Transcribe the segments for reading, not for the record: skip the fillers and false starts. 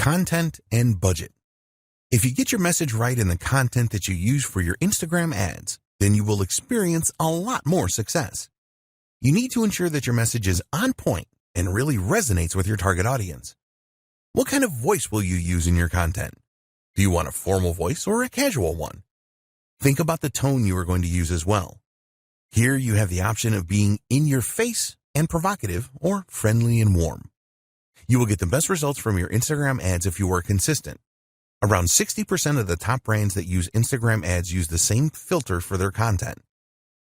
Content and budget. If you get your message right in the content that you use for your Instagram ads, then you will experience a lot more success. You need to ensure that your message is on point and really resonates with your target audience. What kind of voice will you use in your content? Do you want a formal voice or a casual one? Think about the tone you are going to use as well. Here you have the option of being in your face and provocative or friendly and warm. You will get the best results from your Instagram ads if you are consistent. Around 60% of the top brands that use Instagram ads use the same filter for their content.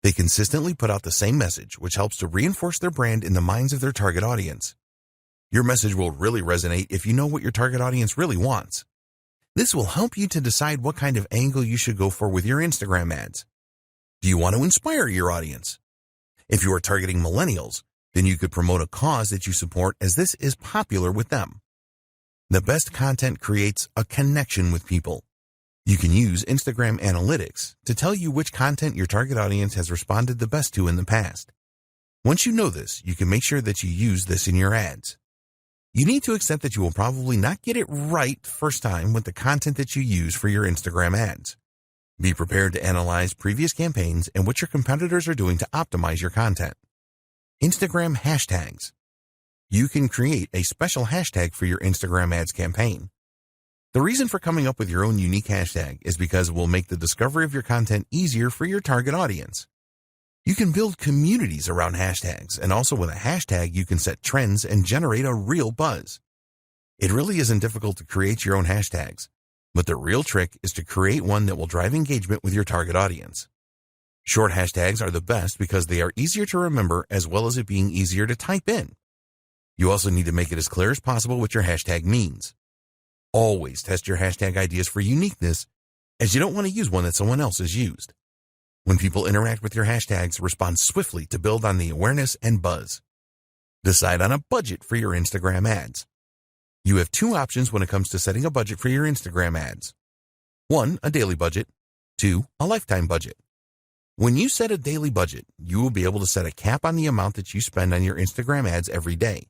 They consistently put out the same message, which helps to reinforce their brand in the minds of their target audience. Your message will really resonate if you know what your target audience really wants. This will help you to decide what kind of angle you should go for with your Instagram ads. Do you want to inspire your audience? If you are targeting millennials, then you could promote a cause that you support, as this is popular with them. The best content creates a connection with people. You can use Instagram analytics to tell you which content your target audience has responded the best to in the past. Once you know this, you can make sure that you use this in your ads. You need to accept that you will probably not get it right first time with the content that you use for your Instagram ads. Be prepared to analyze previous campaigns and what your competitors are doing to optimize your content. Instagram hashtags. You can create a special hashtag for your Instagram ads campaign. The reason for coming up with your own unique hashtag is because it will make the discovery of your content easier for your target audience. You can build communities around hashtags, and also with a hashtag you can set trends and generate a real buzz. It really isn't difficult to create your own hashtags, but the real trick is to create one that will drive engagement with your target audience. Short hashtags are the best because they are easier to remember, as well as it being easier to type in. You also need to make it as clear as possible what your hashtag means. Always test your hashtag ideas for uniqueness, as you don't want to use one that someone else has used. When people interact with your hashtags, respond swiftly to build on the awareness and buzz. Decide on a budget for your Instagram ads. You have two options when it comes to setting a budget for your Instagram ads. 1, a daily budget. 2, a lifetime budget. When you set a daily budget, you will be able to set a cap on the amount that you spend on your Instagram ads every day.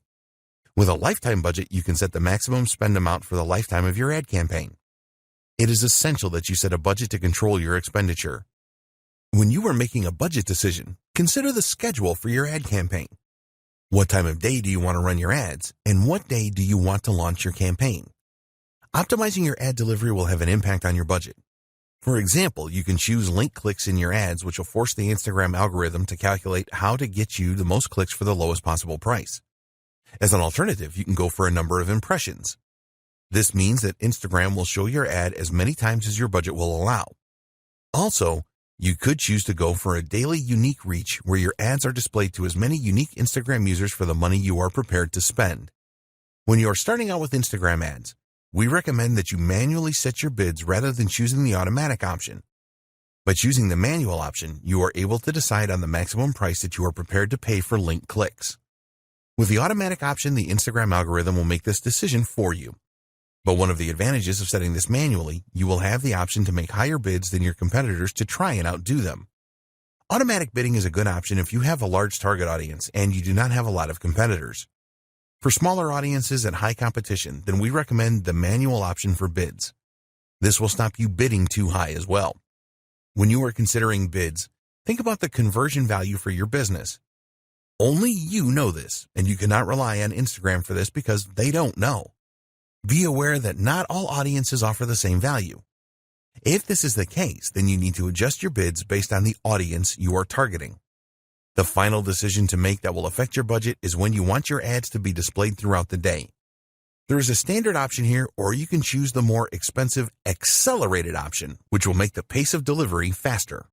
With a lifetime budget, you can set the maximum spend amount for the lifetime of your ad campaign. It is essential that you set a budget to control your expenditure. When you are making a budget decision, consider the schedule for your ad campaign. What time of day do you want to run your ads, and what day do you want to launch your campaign? Optimizing your ad delivery will have an impact on your budget. For example, you can choose link clicks in your ads, which will force the Instagram algorithm to calculate how to get you the most clicks for the lowest possible price. As an alternative, you can go for a number of impressions. This means that Instagram will show your ad as many times as your budget will allow. Also, you could choose to go for a daily unique reach where your ads are displayed to as many unique Instagram users for the money you are prepared to spend. When you are starting out with Instagram ads, we recommend that you manually set your bids rather than choosing the automatic option. By choosing the manual option, you are able to decide on the maximum price that you are prepared to pay for link clicks. With the automatic option, the Instagram algorithm will make this decision for you. But one of the advantages of setting this manually, you will have the option to make higher bids than your competitors to try and outdo them. Automatic bidding is a good option if you have a large target audience and you do not have a lot of competitors. For smaller audiences and high competition, then we recommend the manual option for bids. This will stop you bidding too high as well. When you are considering bids, think about the conversion value for your business. Only you know this, and you cannot rely on Instagram for this because they don't know. Be aware that not all audiences offer the same value. If this is the case, then you need to adjust your bids based on the audience you are targeting. The final decision to make that will affect your budget is when you want your ads to be displayed throughout the day. There is a standard option here, or you can choose the more expensive accelerated option, which will make the pace of delivery faster.